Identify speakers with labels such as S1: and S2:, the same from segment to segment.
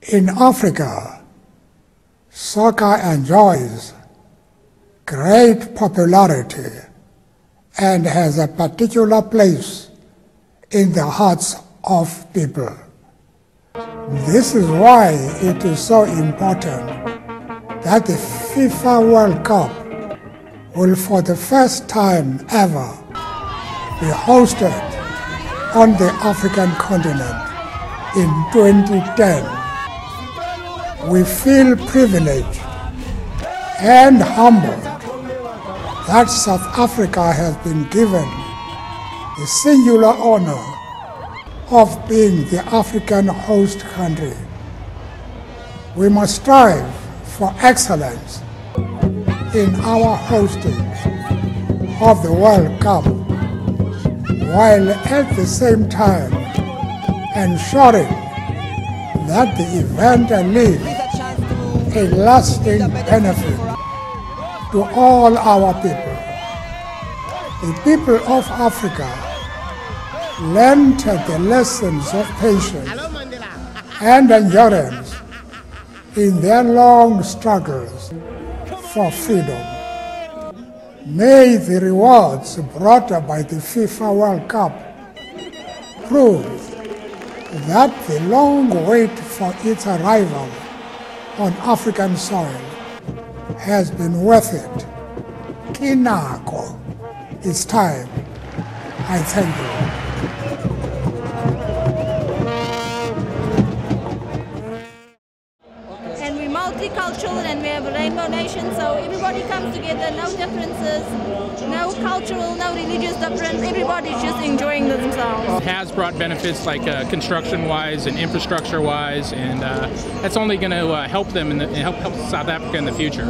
S1: In Africa, soccer enjoys great popularity and has a particular place in the hearts of people. This is why it is so important that the FIFA World Cup will for the first time ever be hosted on the African continent in 2010. We feel privileged and humbled that South Africa has been given the singular honor of being the African host country. We must strive for excellence in our hosting of the World Cup, while at the same time ensuring that the event leaves a lasting benefit to all our people. The people of Africa learned the lessons of patience and endurance in their long struggles for freedom. May the rewards brought by the FIFA World Cup prove that the long wait for its arrival on African soil has been worth it. Kinako, it's time. I thank you.
S2: And we're multicultural and we have a rainbow nation, so everybody comes together, no differences, no cultural, no religious difference, everybody's just enjoying themselves.
S3: It has brought benefits like construction-wise and infrastructure-wise, and that's only going to help them and help South Africa in the future.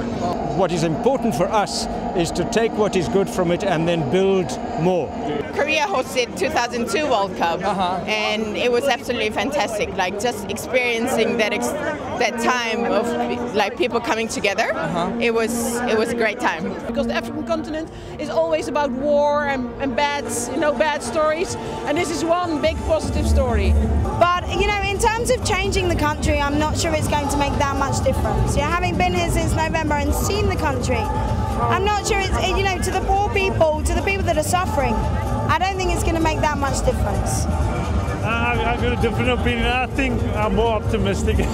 S4: What is important for us is to take what is good from it and then build more.
S5: Korea hosted 2002 World Cup, and it was absolutely fantastic. Like just experiencing that time of like people coming together. It was a great time.
S6: Because the African continent is always about war and bad, bad stories, and this is one big positive story.
S7: But in terms of changing the country, I'm not sure it's going to make that much difference. Having been here since November and seen the country, I'm not sure it's to the poor people, to the people that are suffering, I don't think it's going to make that much difference.
S8: I've got a different opinion. I think I'm more optimistic.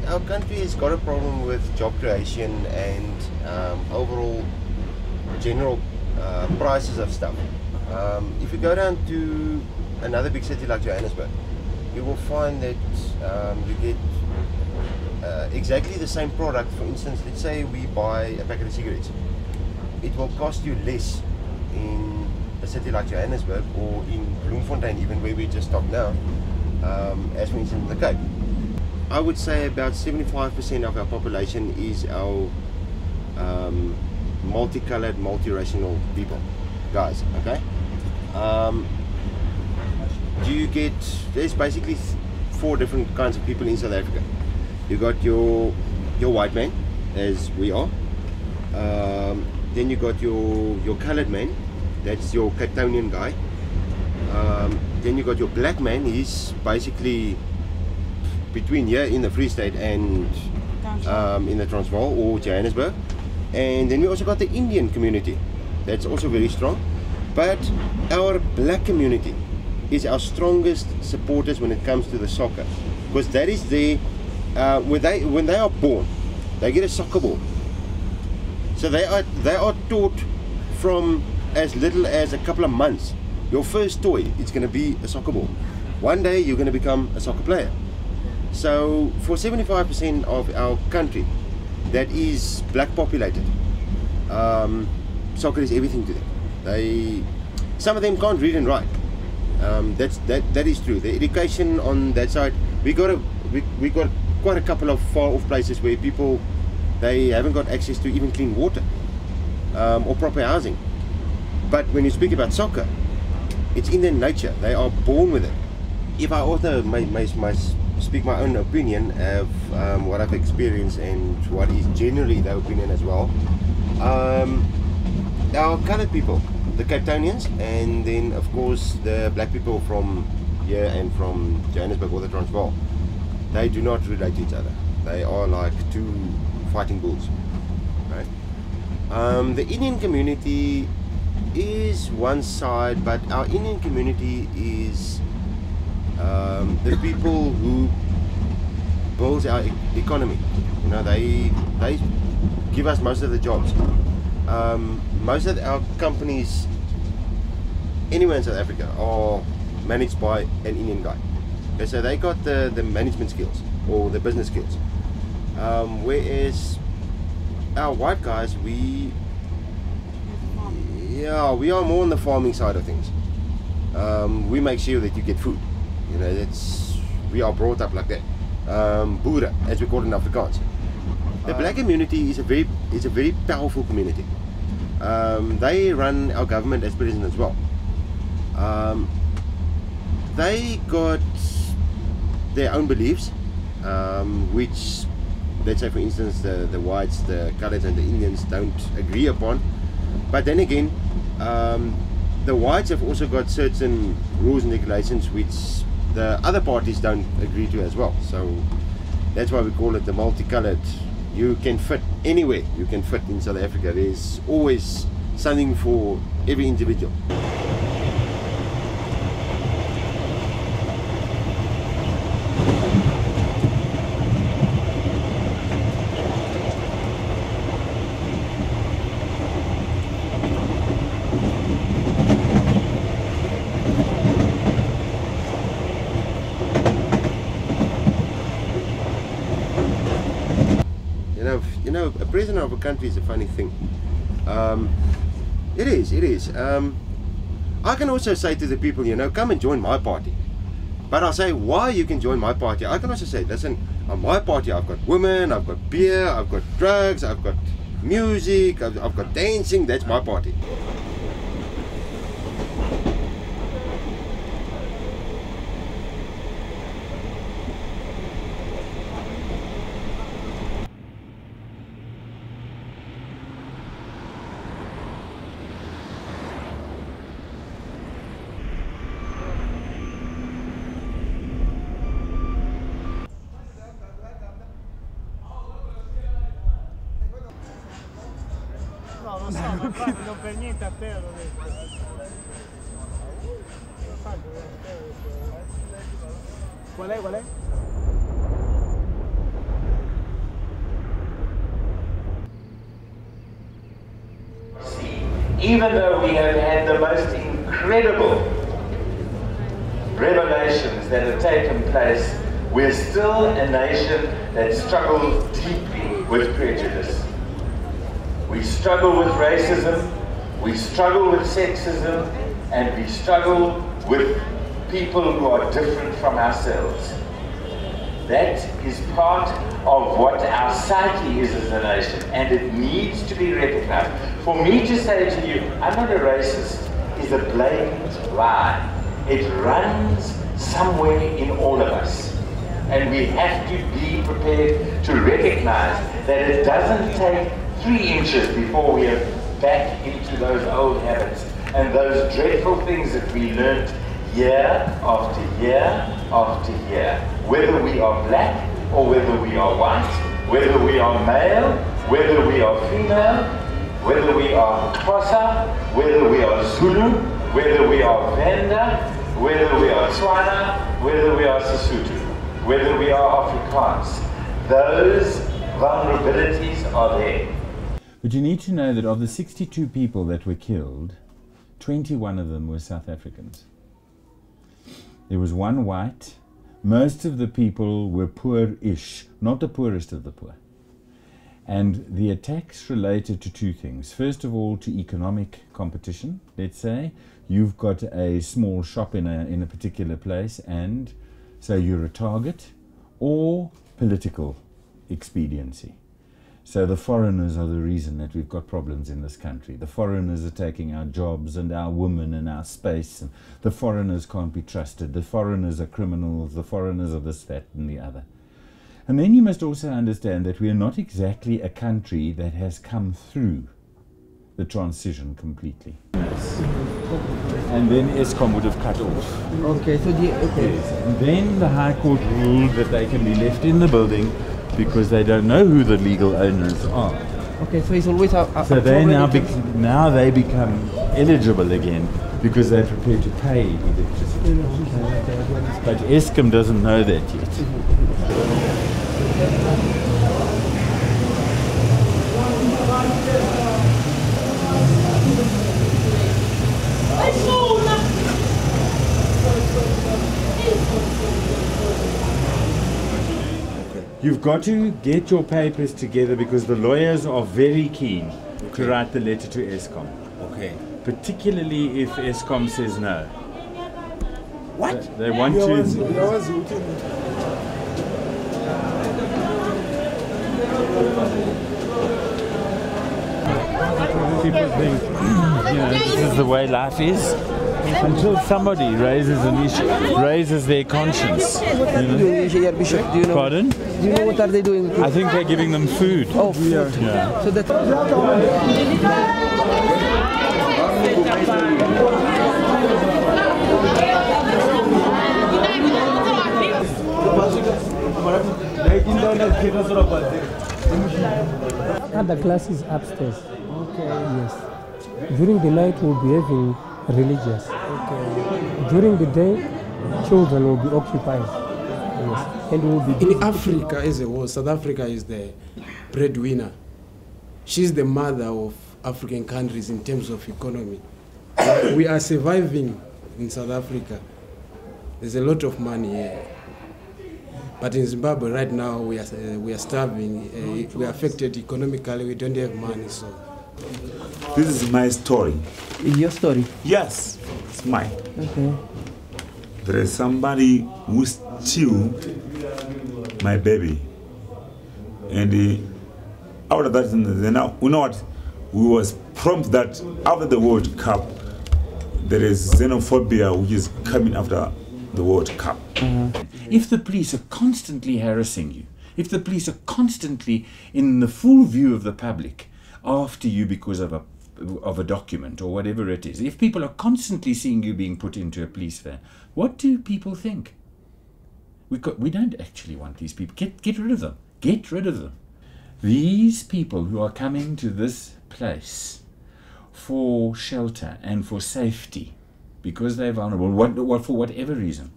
S9: Our country has got a problem with job creation and overall general prices of stuff. If you go down to another big city like Johannesburg, you will find that you get exactly the same product. For instance, let's say we buy a packet of cigarettes. It will cost you less in a city like Johannesburg or in Bloemfontein, even where we just stopped now, as for instance in the Cape. I would say about 75% of our population is our multicolored, multiracial people, guys, okay? There's basically 4 different kinds of people in South Africa. You got your white man, as we are. Then you got your colored man, that's your Cape Townian guy. Then you got your black man, he's basically between here in the Free State and in the Transvaal or Johannesburg. And then we also got the Indian community, that's also very strong. But our black community is our strongest supporters when it comes to the soccer, because that is their when they are born, they get a soccer ball. So they are taught from as little as a couple of months. Your first toy, it's going to be a soccer ball. One day you're going to become a soccer player. So for 75% of our country that is black populated, soccer is everything to them. Some of them can't read and write. That is true. The education on that side, we got quite a couple of far off places where people, they haven't got access to even clean water or proper housing. But when you speak about soccer, it's in their nature. They are born with it. If I also may speak my own opinion of what I've experienced and what is generally the opinion as well, our coloured people, the Cape Townians, and then of course the black people from here and from Johannesburg or the Transvaal, they do not relate to each other. They are like two fighting bulls, right? The Indian community is one side, but our Indian community is the people who builds our economy. You know, they give us most of the jobs. Most of our companies anywhere in South Africa are managed by an Indian guy. Okay, so they got the management skills or the business skills. Whereas our white guys, we are more on the farming side of things. We make sure that you get food. You know, we are brought up like that. Boere, as we call it in Afrikaans. The black community is a very powerful community. They run our government as president as well. They got their own beliefs, which, let's say for instance, the whites, the coloureds and the Indians don't agree upon. But then again, the whites have also got certain rules and regulations which the other parties don't agree to as well. So that's why we call it the multicoloured. You can fit anywhere you can fit in South Africa. There's always something for every individual. You know, a president of a country is a funny thing. It is. I can also say to the people, you know, come and join my party. But I'll say why you can join my party. I can also say, listen, on my party I've got women, I've got beer, I've got drugs, I've got music, I've got dancing. That's my party.
S8: Non per niente a te l'ho detto. Qual è?
S10: Even though we have had the most incredible revelations that have taken place, we're still a nation that struggles deeply with prejudice. We struggle with racism, we struggle with sexism, and we struggle with people who are different from ourselves. That is part of what our psyche is as a nation, and it needs to be recognized. For me to say to you, I'm not a racist, is a blatant lie. It runs somewhere in all of us. And we have to be prepared to recognize that it doesn't take 3 inches before we are back into those old habits and those dreadful things that we learned year after year after year. Whether we are black or whether we are white, whether we are male, whether we are female, whether we are Xhosa, whether we are Zulu, whether we are Venda, whether we are Tswana, whether we are Sesotho, whether we are Afrikaans. Those vulnerabilities are there.
S11: But you need to know that of the 62 people that were killed, 21 of them were South Africans. There was one white. Most of the people were poor-ish, not the poorest of the poor. And the attacks related to two things. First of all, to economic competition. Let's say you've got a small shop in a particular place, and so you're a target, or political expediency. So the foreigners are the reason that we've got problems in this country. The foreigners are taking our jobs and our women and our space. And the foreigners can't be trusted. The foreigners are criminals. The foreigners are this, that, and the other. And then you must also understand that we are not exactly a country that has come through the transition completely. And then ESCOM would have cut off.
S12: Okay, so
S11: Yes. And then the High Court ruled that they can be left in the building because they don't know who the legal owners are.
S12: Okay, so it's always
S11: so they now they become eligible again because they're prepared to pay electricity. But ESCOM doesn't know that yet. You've got to get your papers together because the lawyers are very keen to write the letter to ESCOM.
S13: Okay.
S11: Particularly if ESCOM says no.
S13: What?
S11: They want to. People think, this is the way life is. Until somebody raises an issue, raises their conscience.
S12: Here, Bishop, do you know?
S11: Pardon?
S12: Do you know what are they doing?
S11: I think they're giving them food.
S12: Oh, food.
S11: Yeah.
S12: So that.
S14: Other classes upstairs. Okay. Yes. During the night we'll be having religious. Okay. During the day, children will be occupied. Yes. And we'll be
S15: in Africa as a whole, South Africa is the breadwinner. She's the mother of African countries in terms of economy. We are surviving in South Africa. There's a lot of money here. But in Zimbabwe right now we are starving. We are affected economically. We don't have money. So
S16: this is my story.
S12: Your story?
S16: Yes, it's mine.
S12: Okay.
S16: There is somebody who steal my baby, and after that, you know what? We was promised that after the World Cup, there is xenophobia which is coming after the World Cup.
S11: If the police are constantly harassing you, if the police are constantly in the full view of the public after you because of a document or whatever it is, if people are constantly seeing you being put into a police van, what do people think? We don't actually want these people. Get rid of them. Get rid of them. These people who are coming to this place for shelter and for safety because they're vulnerable, for whatever reason,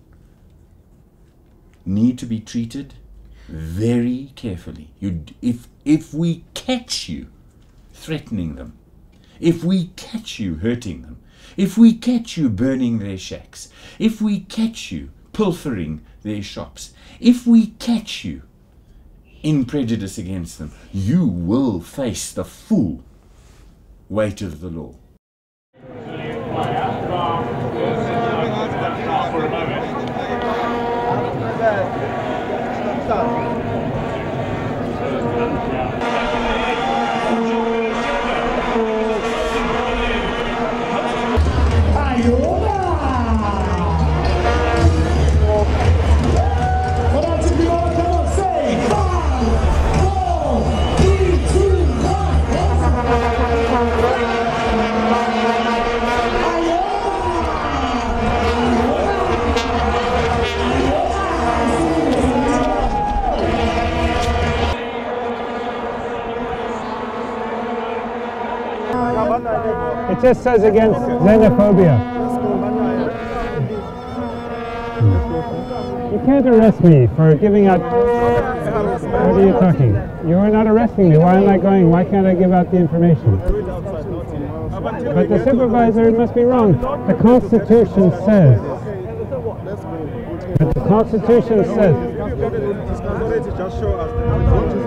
S11: need to be treated very carefully. If we catch you threatening them, if we catch you hurting them, if we catch you burning their shacks, if we catch you pilfering their shops, if we catch you in prejudice against them, you will face the full weight of the law.
S17: It just says against xenophobia. You can't arrest me for giving out... What are you talking? You are not arresting me. Why am I going? Why can't I give out the information? But the supervisor must be wrong. The Constitution says But the Constitution says,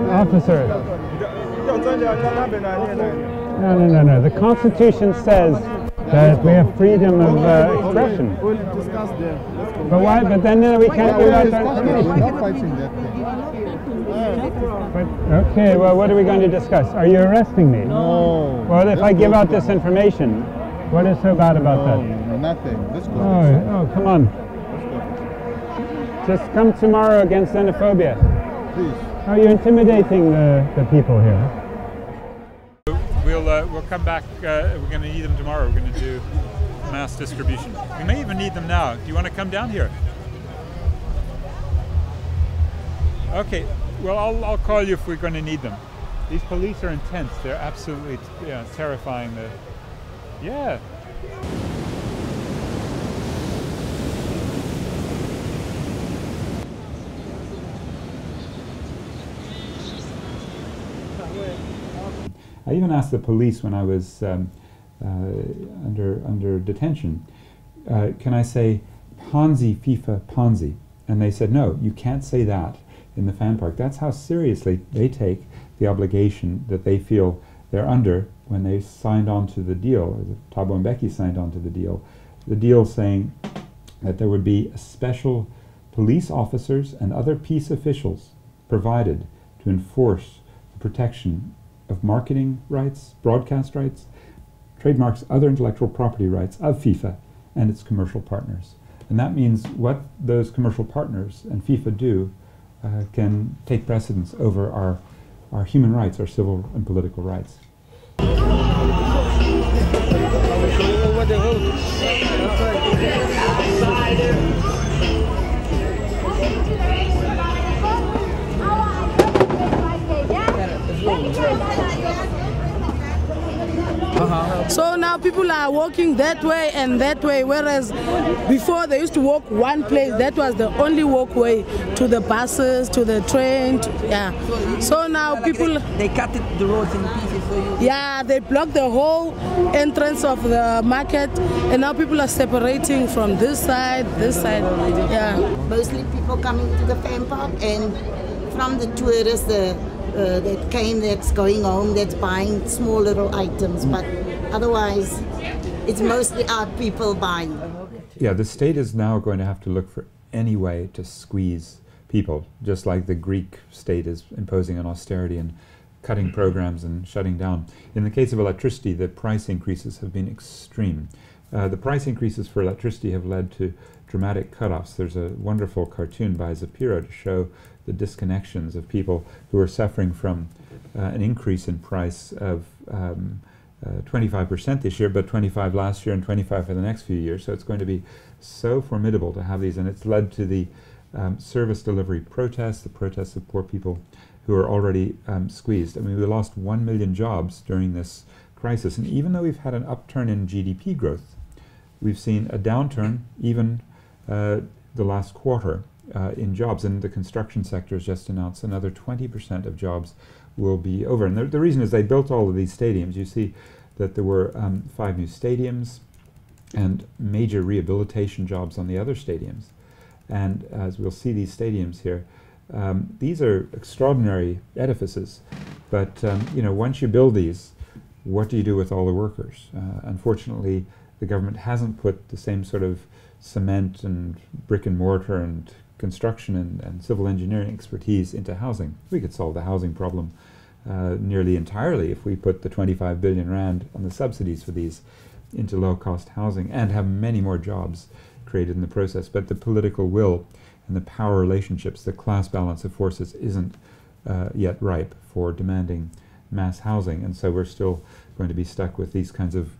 S17: officer, no. The Constitution says that we have freedom of expression. But why? But then we can't give out that information. Okay, well, what are we going to discuss? Are you arresting me?
S18: No.
S17: Well, if I give out this information, what is so bad about that?
S18: Nothing. Let's go.
S17: Oh, come on. Just come tomorrow against xenophobia.
S18: Please.
S17: Oh, you're intimidating the people here.
S19: We'll come back. We're going to need them tomorrow. We're going to do mass distribution. We may even need them now. Do you want to come down here? Okay. Well, I'll call you if we're going to need them. These police are intense. They're absolutely terrifying. Yeah.
S11: I even asked the police when I was under detention, can I say Ponzi, FIFA, Ponzi? And they said, no, you can't say that in the fan park. That's how seriously they take the obligation that they feel they're under when they signed on to the deal, or Thabo Mbeki signed on to the deal saying that there would be special police officers and other peace officials provided to enforce the protection of marketing rights, broadcast rights, trademarks, other intellectual property rights of FIFA and its commercial partners. And that means what those commercial partners and FIFA do can take precedence over our human rights, our civil and political rights.
S20: So now people are walking that way and that way, whereas before they used to walk one place. That was the only walkway to the buses, to the train. So now people...
S12: They cut the roads in pieces for you.
S20: Yeah, they blocked the whole entrance of the market, and now people are separating from this side. Yeah.
S21: Mostly people coming to the fan park, and from the tourists that came, that's going home, that's buying small little items, but otherwise it's mostly art people buying.
S11: Yeah, the state is now going to have to look for any way to squeeze people, just like the Greek state is imposing on austerity and cutting programs and shutting down. In the case of electricity, the price increases have been extreme. The price increases for electricity have led to dramatic cutoffs. There's a wonderful cartoon by Zapiro to show the disconnections of people who are suffering from an increase in price of 25% this year, but 25 last year and 25 for the next few years. So it's going to be so formidable to have these, and it's led to the service delivery protests, the protests of poor people who are already squeezed. I mean, we lost 1 million jobs during this crisis, and even though we've had an upturn in GDP growth, we've seen a downturn even the last quarter in jobs, and the construction sector has just announced another 20% of jobs will be over. And the reason is they built all of these stadiums. You see that there were 5 new stadiums and major rehabilitation jobs on the other stadiums. And as we'll see these stadiums here, these are extraordinary edifices, but you know, once you build these, what do you do with all the workers? Unfortunately, the government hasn't put the same sort of cement and brick and mortar and construction and civil engineering expertise into housing. We could solve the housing problem nearly entirely if we put the 25 billion rand on the subsidies for these into low-cost housing and have many more jobs created in the process. But the political will and the power relationships, the class balance of forces isn't yet ripe for demanding mass housing, and so we're still going to be stuck with these kinds of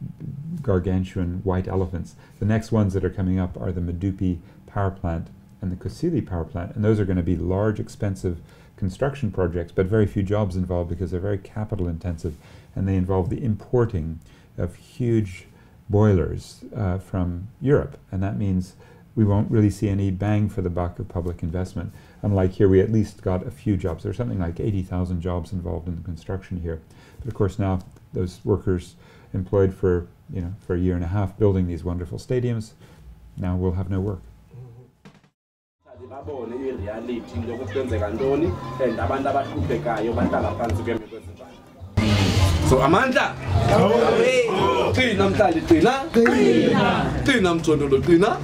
S11: gargantuan white elephants. The next ones that are coming up are the Medupi power plant and the Kusile power plant, and those are going to be large, expensive construction projects, but very few jobs involved because they're very capital intensive, and they involve the importing of huge boilers from Europe, and that means we won't really see any bang for the buck of public investment. Unlike here, we at least got a few jobs. There's something like 80,000 jobs involved in the construction here. But of course now those workers employed for, you know, for a year and a half building these wonderful stadiums, now will have no work.
S1: babone i-reality lokhu kwenzeka ntoni and abantu abahluphekayo bahlala phansi kwemeko ezinjalo. So amandla qina mhlali qina qina mthondolo qina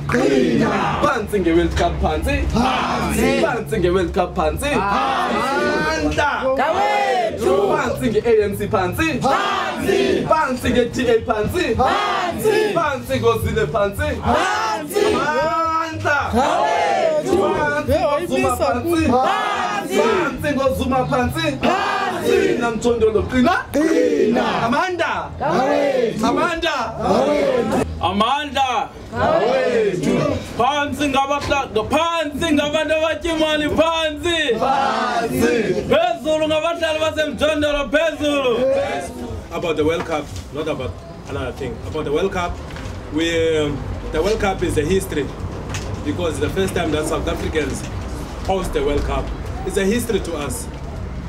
S1: phansi nge-World Cup phansi phansi nge-World Cup phansi amandla phansi nge-ANC phansi phansi nge-TA phansi phansi ngozile phansi amandla ngozuma phansi phansi ngozuma phansi qina mthondolo qina amanda amanda
S22: amandla phansi ngabantu abatya imali phansi phezulu ngabahlali basemjondolo phezulu.
S23: About the World Cup, not about another thing. About the World Cup, the World Cup is a history because it's the first time that South Africans host the World Cup. It's a history to us,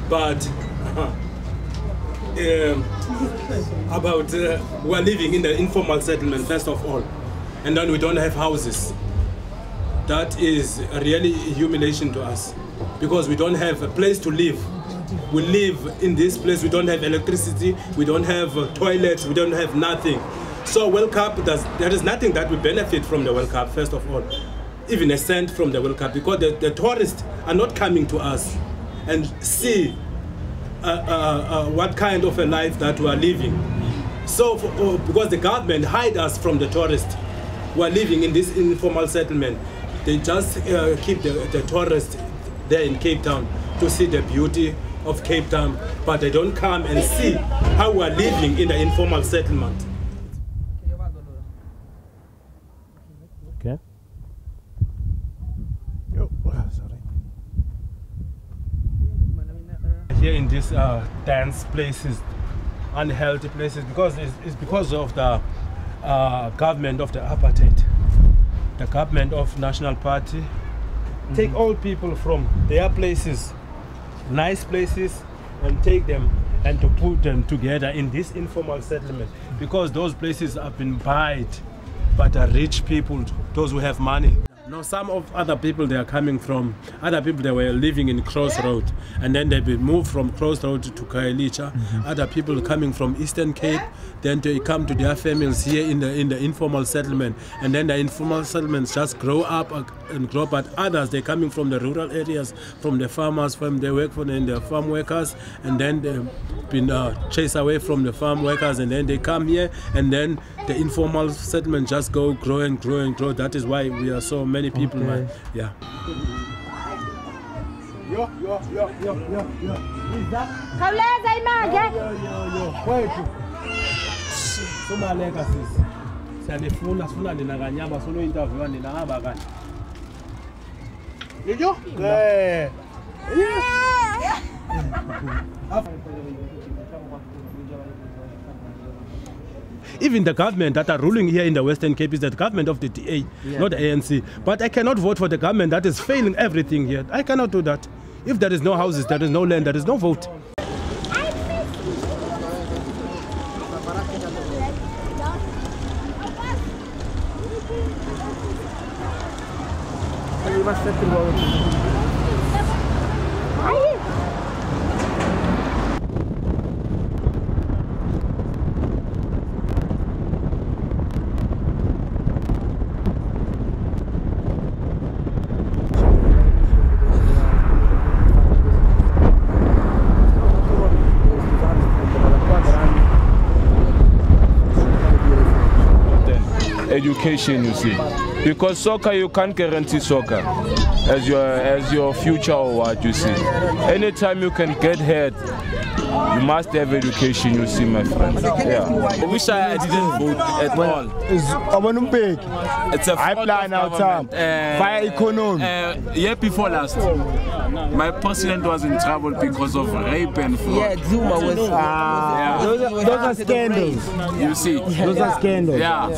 S23: but we're living in the informal settlement first of all, and then we don't have houses. That is really a humiliation to us because we don't have a place to live. We live in this place, we don't have electricity, we don't have toilets, we don't have nothing. So World Cup, there is nothing that we benefit from the World Cup, first of all, even a cent from the World Cup, because the tourists are not coming to us and see what kind of a life that we are living. So because the government hide us from the tourists who are living in this informal settlement, they just keep the tourists there in Cape Town to see the beauty of Cape Town, but they don't come and see how we are living in the informal settlement.
S24: Okay.
S23: Here in these dense places, unhealthy places, because it's because of the government of the apartheid, the government of National Party. Take all people from their places, nice places, and take them and to put them together in this informal settlement, because those places have been bought by the rich people, those who have money. Now some of other people, they are coming from, other people they were living in Crossroad, and then they've been moved from Crossroad to Khayelitsha. Other people coming from Eastern Cape, then they come to their families here in the informal settlement, and then the informal settlements just grow up and grow. But others, they're coming from the rural areas, from the farmers, from they work for the farm workers, and then they've been chased away from the farm workers, and then they come here, and then the informal settlement just grow and grow and grow. That is why we are so many people, okay. Man. Yeah. Even the government that are ruling here in the Western Cape is the government of the DA, not the ANC. But I cannot vote for the government that is failing everything here. I cannot do that. If there is no houses, there is no land, there is no vote.
S25: Education, you see, because soccer, you can't guarantee soccer as your future or what, you see. Anytime you can get hurt, you must have education, you see, my friend. Yeah.
S24: I wish I didn't vote at all. It's a plan out via economy. Year before last, my president was in trouble because of rape and fraud.
S12: Yeah, Zuma was.
S24: Those are scandals.
S25: You see,
S24: those are scandals.
S25: Yeah.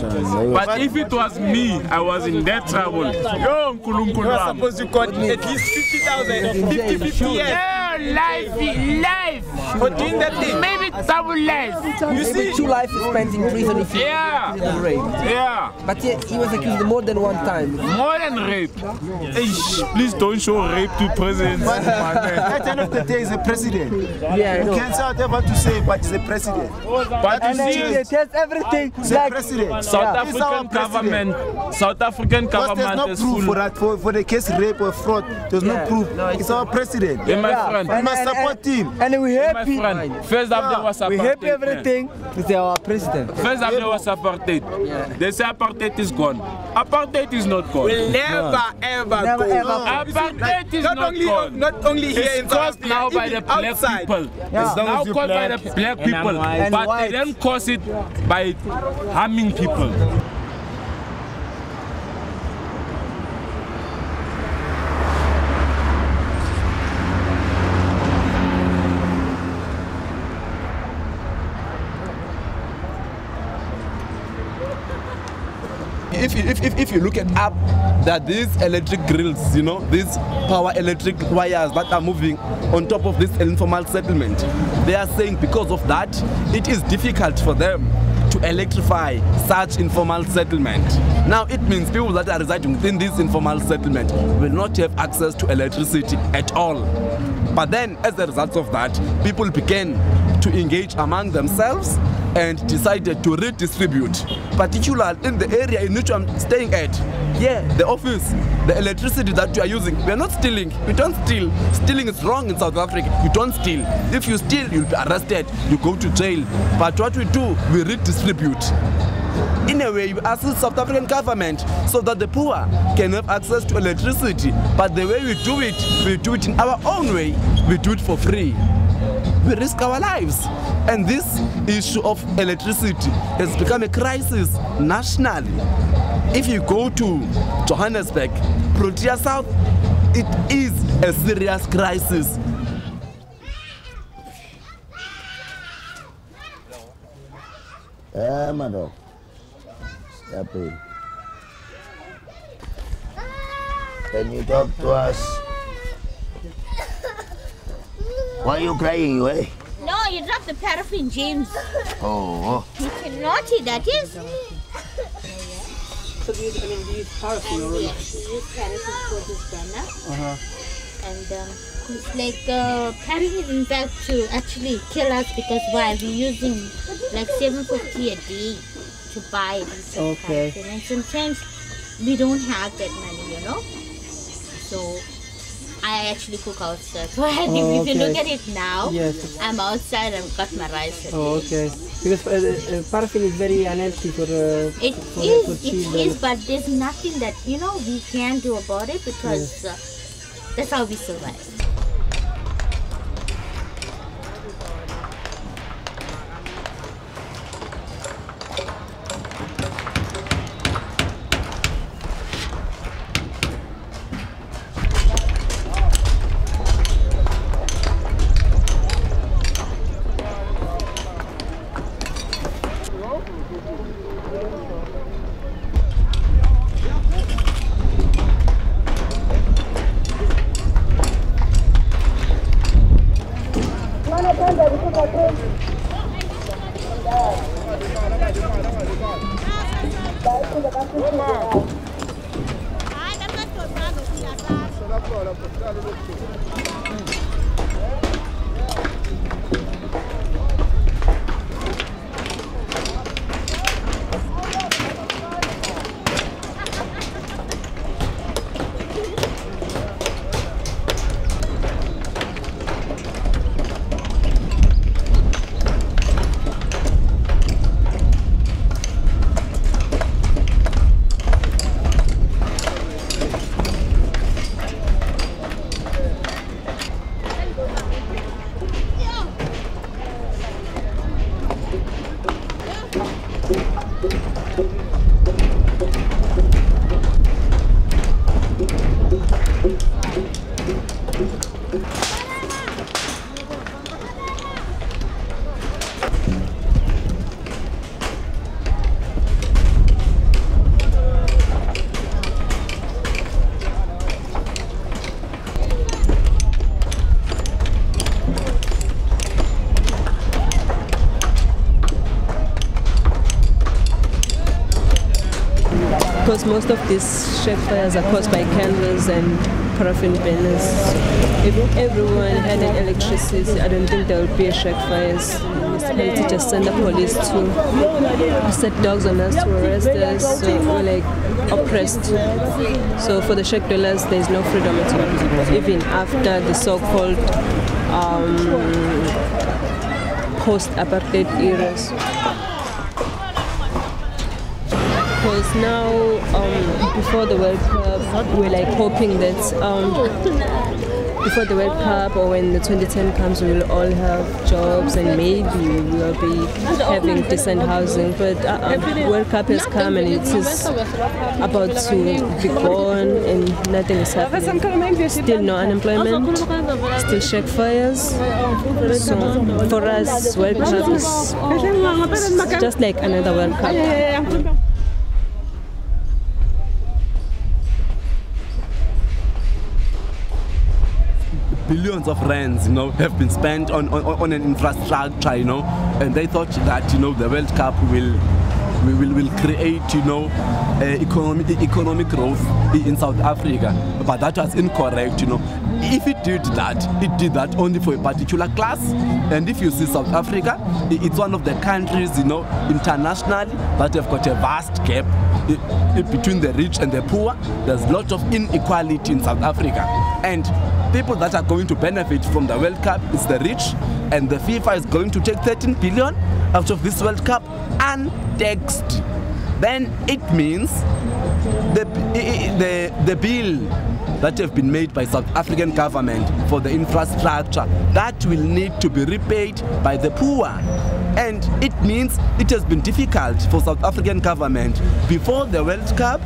S25: But if it was me, I was in that trouble. Yo,
S12: you were supposed to got at least 50,000, 50, 50 years.
S25: Yeah.
S24: life for doing that thing. Maybe double life.
S12: You see, 2 lives spent in prison if he was raped.
S24: Yeah.
S12: But he was accused more than 1 time.
S24: More than rape. Please don't show rape to presidents.
S2: At the end of the day, he's a president.
S12: Yeah,
S2: you can't say whatever to say, but he's a president.
S24: But you see,
S2: he tells everything. He's a president.
S24: South African government
S2: is full. For that, for the case rape or fraud, there's no proof. It's our president.
S24: Yeah, my friend.
S2: We must support him.
S12: And we happy.
S24: First up there was apartheid.
S12: We happy everything with our president.
S24: First up there was apartheid. They say apartheid is gone. Apartheid is not gone.
S12: Will never ever go.
S24: Apartheid is not gone.
S12: Not only here in South
S24: Africa, now by the black people. It's now caused by the black people, but they don't cause it by harming people.
S1: If you look at up, there are these electric grills, you know, these power electric wires that are moving on top of this informal settlement. They are saying because of that, it is difficult for them to electrify such informal settlement. Now it means people that are residing within this informal settlement will not have access to electricity at all. But then as a result of that, people began to engage among themselves and decided to redistribute, particularly in the area in which I'm staying at. Yeah, the office, the electricity that you are using, we are not stealing. We don't steal. Stealing is wrong in South Africa. You don't steal. If you steal, you'll be arrested. You go to jail. But what we do, we redistribute. In a way, we assist South African government so that the poor can have access to electricity. But the way we do it in our own way. We do it for free. We risk our lives. And this issue of electricity has become a crisis nationally. If you go to Johannesburg, Protea South, it is a serious crisis.
S3: Madam. Step in. Can you talk to us? Why are you crying, eh?
S4: No, you dropped the paraffin, James.
S3: Oh.
S4: You can naughty, that is.
S12: So do you use paraffin or
S4: yes, we use paraffin for this burner. And it's like paraffin, in fact, to actually kill us because why? We're using like $7.50 a day to buy this paraffin. And sometimes we don't have that money, you know. So I actually cook outside. So if you look at it now, I'm outside and got my rice.
S12: Okay. Because paraffin is very unhealthy for
S4: it is, but there's nothing that we can do about it because that's how we survive.
S5: because most of these shack fires are caused by candles and paraffin burners. If everyone had an electricity, I don't think there would be a shack fires. Municipality just send the police to set dogs on us to arrest us, so we're like oppressed. So for the shack dwellers, there's no freedom at all, even after the so-called post-apartheid eras. Because now, before the World Cup, we're like hoping that before the World Cup or when the 2010 comes, we will all have jobs and maybe we will be having decent housing. But World Cup has come and it is about to be gone and nothing is happening. Still no unemployment, still shack fires. So for us, World Cup is just like another World Cup.
S1: Billions of rands, have been spent on an infrastructure, and they thought that, the World Cup will create, economic growth in South Africa. But that was incorrect, If it did that only for a particular class. And if you see South Africa, it's one of the countries, internationally that have got a vast gap between the rich and the poor. There's lots of inequality in South Africa. And people that are going to benefit from the World Cup is the rich, and the FIFA is going to take 13 billion out of this World Cup untaxed. Then it means the bill that have been made by South African government for the infrastructure, that will need to be repaid by the poor. And it means it has been difficult for South African government before the World Cup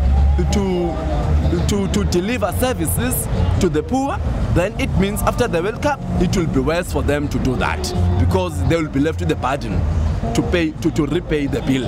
S1: to deliver services to the poor. Then it means after the World Cup, it will be worse for them to do that, because they will be left with the burden to repay the bill.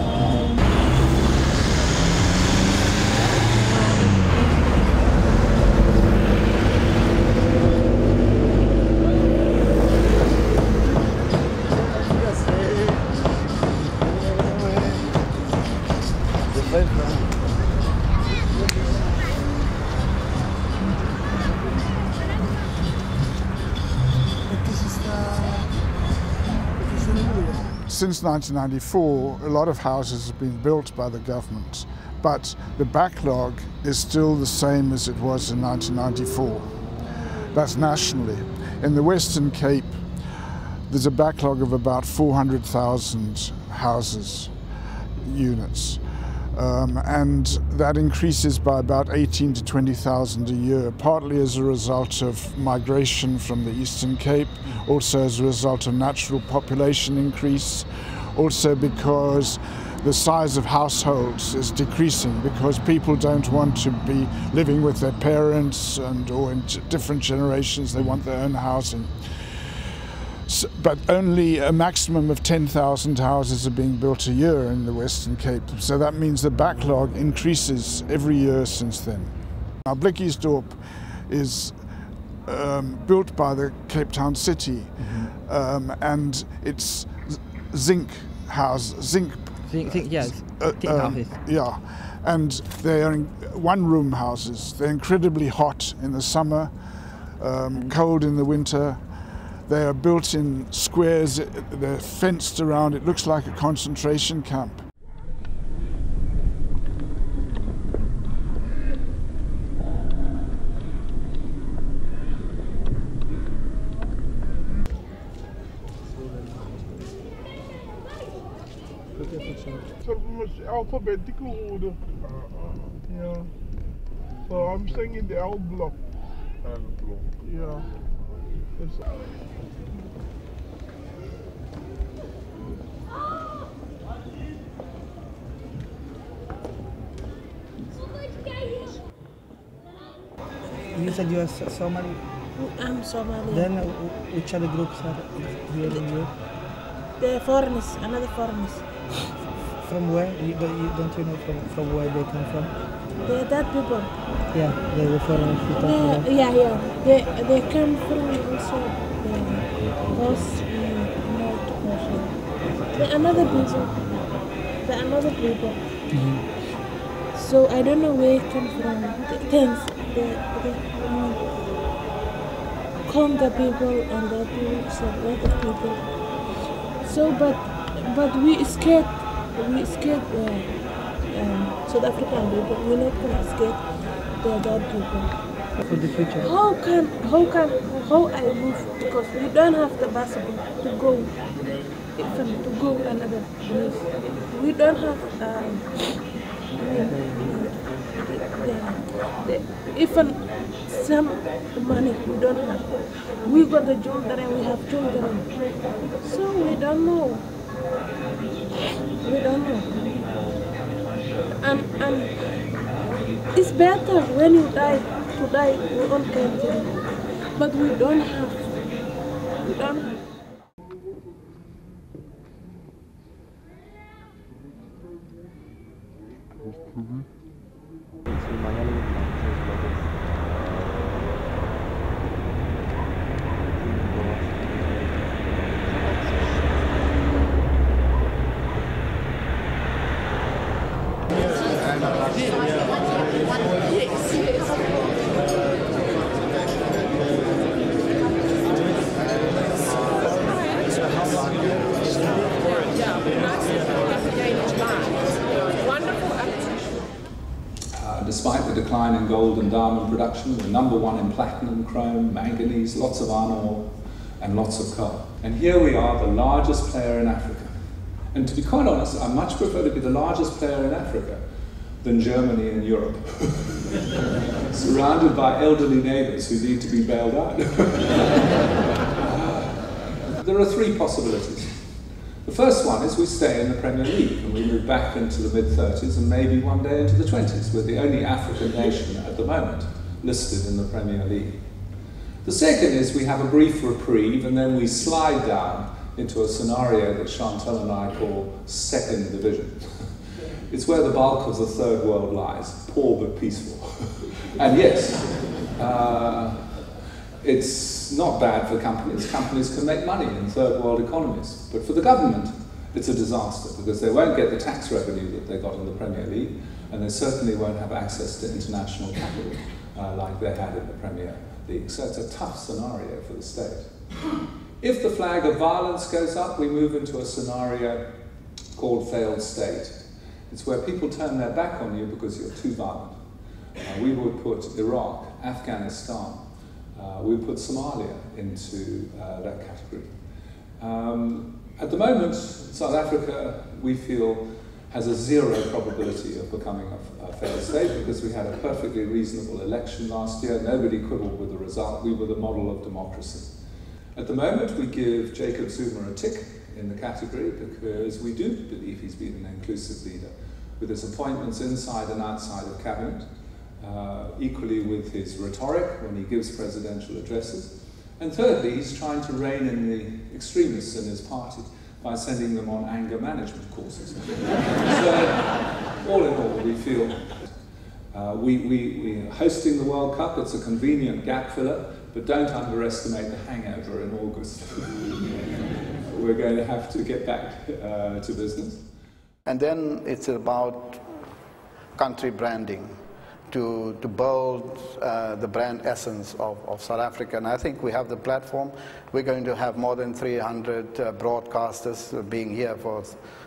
S6: Since 1994, a lot of houses have been built by the government, but the backlog is still the same as it was in 1994. That's nationally. In the Western Cape, there's a backlog of about 400,000 houses, units, and that increases by about 18 to 20,000 a year, partly as a result of migration from the Eastern Cape, also as a result of natural population increase, also because the size of households is decreasing because people don't want to be living with their parents or in different generations, they want their own housing. But only a maximum of 10,000 houses are being built a year in the Western Cape. So that means the backlog increases every year since then. Now, Blikkiesdorp is built by the Cape Town City, and it's zinc houses. Yeah, and they are one-room houses. They're incredibly hot in the summer, cold in the winter. They are built in squares, they're fenced around, it looks like a concentration camp.
S7: Alphabetical order. Yeah. So I'm staying in the L block. Yeah.
S12: You said you are Somali?
S13: I'm Somali.
S12: Then which other groups are here in Europe?
S13: The foreigners, another foreigners.
S12: From where? Don't you know from where they come from?
S13: They're that people.
S12: Yeah, they're the foreigners you talk about.
S13: Yeah. They come from also the coast, North Ocean. They're another people.
S12: Mm-hmm.
S13: So I don't know where it comes from. Thanks. Conga people and that a lot of people. So, but we scared South African people. We're not gonna escape the other people.
S12: For the future.
S13: How I move, because we don't have the bicycle to go, even to go another place. We don't have even some money. We don't have. We got the children. We have children. So we don't know. We don't know. And it's better when you die to die in your own country, but we don't have. We don't have.
S8: Despite the decline in gold and diamond production, we're #1 in platinum, chrome, manganese, lots of iron ore, and lots of coal. And here we are, the largest player in Africa. And to be quite honest, I much prefer to be the largest player in Africa than Germany and Europe. Surrounded by elderly neighbours who need to be bailed out. There are 3 possibilities. The first one is we stay in the Premier League and we move back into the mid-30s and maybe one day into the 20s. We're the only African nation at the moment listed in the Premier League. The second is we have a brief reprieve and then we slide down into a scenario that Chantal and I call second division. It's where the bulk of the third world lies, poor but peaceful. And yes, it's not bad for companies. Companies can make money in third world economies. But for the government, it's a disaster because they won't get the tax revenue that they got in the Premier League, and they certainly won't have access to international capital like they had in the Premier League. So it's a tough scenario for the state. If the flag of violence goes up, we move into a scenario called failed state. It's where people turn their back on you because you're too violent. We would put Iraq, Afghanistan, we put Somalia into that category. At the moment, South Africa, we feel, has a 0 probability of becoming a failed state because we had a perfectly reasonable election last year. Nobody quibbled with the result. We were the model of democracy. At the moment, we give Jacob Zuma a tick in the category because we do believe he's been an inclusive leader with his appointments inside and outside of cabinet, equally with his rhetoric when he gives presidential addresses. And thirdly, he's trying to rein in the extremists in his party by sending them on anger management courses. So, all in all, we feel we're hosting the World Cup. It's a convenient gap filler, but don't underestimate the hangover in August. We're going to have to get back to business.
S9: And then it's about country branding, to build the brand essence of South Africa. And I think we have the platform. We're going to have more than 300 broadcasters being here for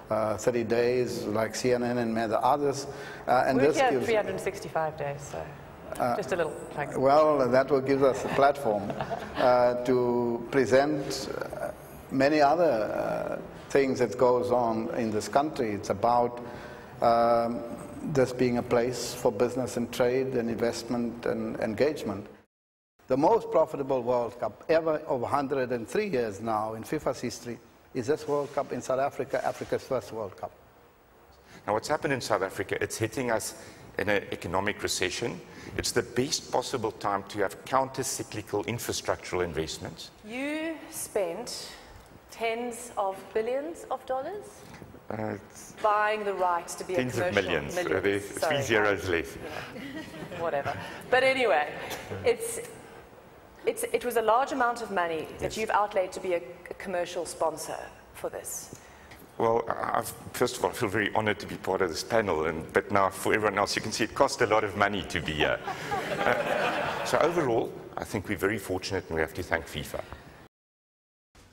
S9: 30 days, like CNN and many others. And
S10: we're
S9: this
S10: here
S9: gives
S10: 365 days, so just a little plug.
S9: Well, that will give us a platform to present many other things that goes on in this country. It's about this being a place for business and trade and investment and engagement. The most profitable World Cup ever of 103 years now in FIFA's history is this World Cup in South Africa, Africa's first World Cup.
S14: Now what's happened in South Africa, it's hitting us in an economic recession. It's the best possible time to have counter-cyclical infrastructural investments.
S10: You spent tens of billions of dollars buying the right to be
S14: tens
S10: a commercial...
S14: of millions. There's
S10: Sorry,
S14: 3 zeros less.
S10: Yeah, whatever. But anyway, it was a large amount of money that you've outlaid to be a commercial sponsor for this.
S14: Well, first of all, I feel very honored to be part of this panel, but now for everyone else, you can see it cost a lot of money to be here. So overall, I think we're very fortunate and we have to thank FIFA.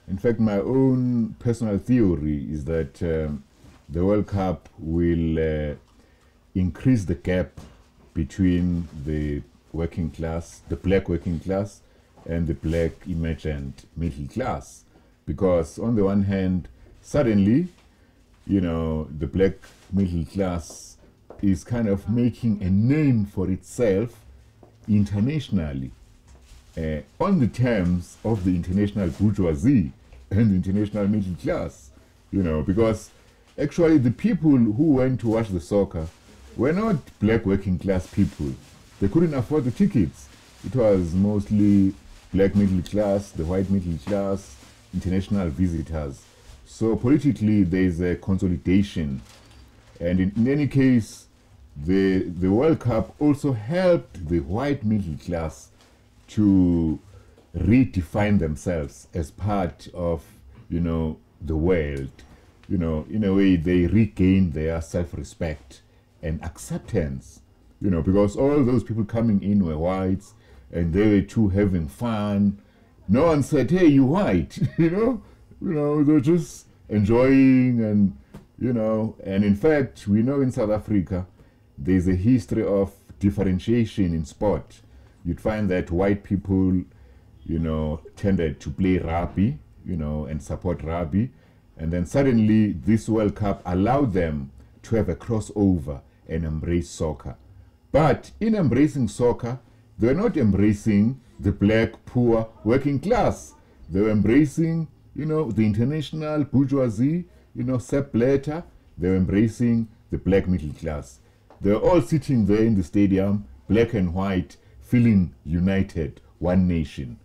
S11: In fact, my own personal theory is that the World Cup will increase the gap between the working class, the black working class, and the black emergent middle class. Because on the one hand, suddenly, you know, the black middle class is kind of making a name for itself internationally on the terms of the international bourgeoisie and the international middle class, you know, because actually the people who went to watch the soccer were not black working class people. They couldn't afford the tickets. It was mostly black middle class, the white middle class, international visitors. So politically there is a consolidation, and in any case the World Cup also helped the white middle class to redefine themselves as part of, you know, the world. You know, in a way they regained their self-respect and acceptance, you know, because all those people coming in were whites and they were too having fun. No one said, hey, you white, you know, they're just enjoying, and, you know, and in fact, we know in South Africa, there's a history of differentiation in sport. You'd find that white people, you know, tended to play rugby, you know, and support rugby. And then suddenly this World Cup allowed them to have a crossover and embrace soccer. But in embracing soccer, they're not embracing the black, poor, working class. They were embracing, you know, the international bourgeoisie, you know, Sepp Blatter. They were embracing the black middle class. They're all sitting there in the stadium, black and white, feeling united, one nation.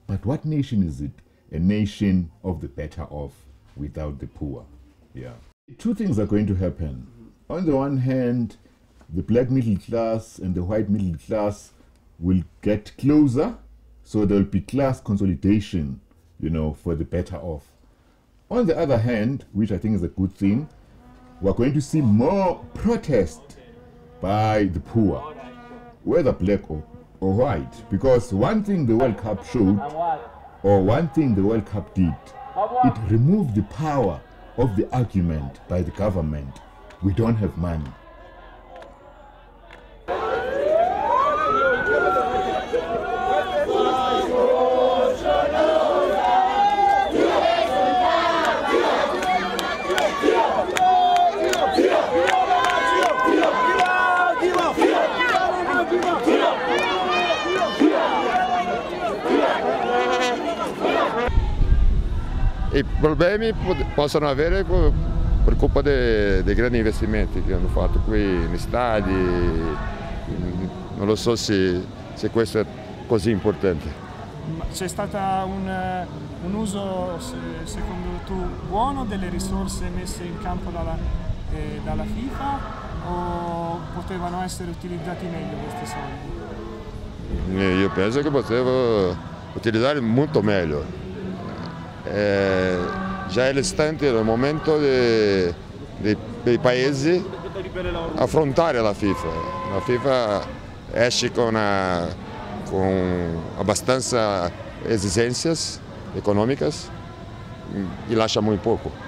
S11: But what nation is it? A nation of the better off without the poor. Yeah. Two things are going to happen. On the one hand, the black middle class and the white middle class will get closer, so there will be class consolidation, you know, for the better off. On the other hand, which I think is a good thing, we're going to see more protest by the poor, whether black or white, because one thing the World Cup showed, or one thing the World Cup did, it removed the power of the argument by the government. We don't have money.
S15: I problemi possono avere per colpa dei grandi investimenti che hanno fatto qui in stadi. Non lo so se questo è così importante.
S16: C'è stato un uso, secondo tu, buono delle risorse messe in campo dalla FIFA, o potevano essere utilizzati meglio questi soldi?
S15: Io penso che potevo utilizzare molto meglio. Già è l'istante del momento dei paesi affrontare la FIFA. La FIFA esce con abbastanza esigenze economiche e lascia molto poco.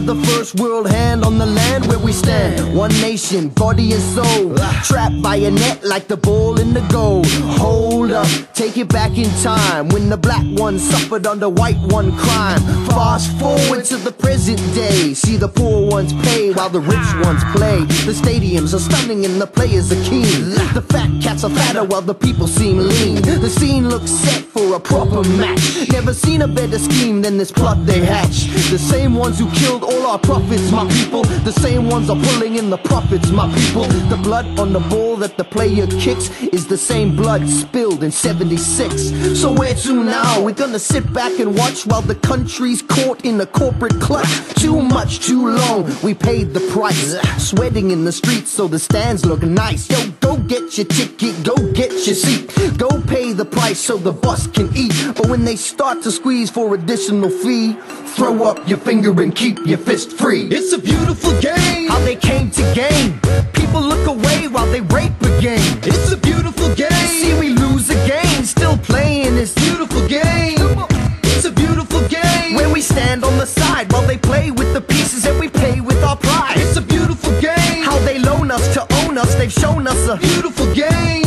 S17: The first world hand on the land where we stand. One nation, body and soul, trapped by a net like the ball in the goal. Hold up, take it back in time when the black one suffered under white one crime. Fast forward to the present day. See the poor ones pay while the rich ones play. The stadiums are stunning and the players are keen. The fat cats are fatter while the people seem lean. The scene looks set for a proper match. Never seen a better scheme than this plot they hatch. The same ones who killed all our prophets, my people. The same ones are pulling in the profits, my people. The blood on the ball that the player kicks is the same blood spilled in 76. So where to now? We're gonna sit back and watch while the country's caught in a corporate clutch. Too much, too long, we paid the price. Sweating in the streets so the stands look nice. Yo, go get your ticket, go get your seat. Go pay the price so the boss can eat. But when they start to squeeze for additional fee, throw up your finger and keep your fist free. It's a beautiful game, how they came to gain. People look away while they rape again. It's a beautiful game, see we lose again. Still playing this beautiful game. It's a beautiful game, where we stand on the side while they play with the pieces and we pay with our pride. It's a beautiful game, how they loan us to own us. They've shown us a beautiful game.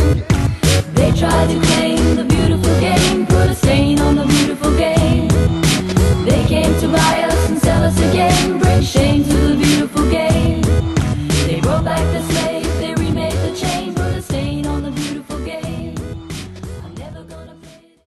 S18: They try to claim the beautiful game, put a stain on the beautiful game. They came to buy us and sell us again.